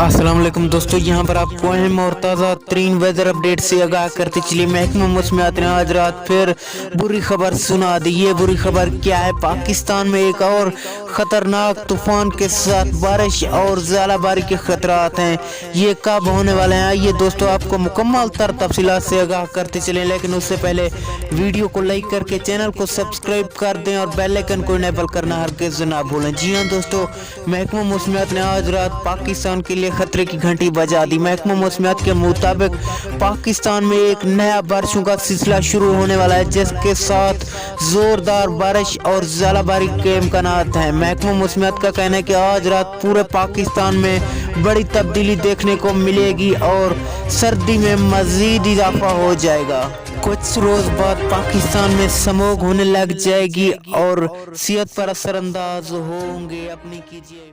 अस्सलाम वालेकुम दोस्तों, यहाँ पर आपको अहम और ताज़ा तरीन वेदर अपडेट से आगाह करते चलिए। महकमा मौसमियात ने आज रात फिर बुरी खबर सुना दी। ये बुरी खबर क्या है? पाकिस्तान में एक और खतरनाक तूफान के साथ बारिश और ज़ालाबारी के खतरात हैं। ये कब होने वाले हैं? आइए दोस्तों आपको मुकम्मल तफसीलात से आगाह करते चलें, लेकिन उससे पहले वीडियो को लाइक करके चैनल को सब्सक्राइब कर दें और बेल आइकन को इनेबल करना हरगिज़ ना भूलें। जी हाँ दोस्तों, महकमा मौसमियात ने आज रात पाकिस्तान के लिए खतरे की घंटी बजा दी। महकमा मौसमियात के मुताबिक पाकिस्तान में एक नया बारिशों का सिलसिला शुरू होने वाला है, जिसके साथ जोरदार बारिश और ज़ालाबारी के इम्कानात हैं। महकमा मौसमियात का कहना है कि आज रात पूरे पाकिस्तान में बड़ी तब्दीली देखने को मिलेगी और सर्दी में मजीद इजाफा हो जाएगा। कुछ रोज बाद पाकिस्तान में स्मॉग होने लग जाएगी और सेहत पर असरअंदाज होंगे। अपनी कीजिए।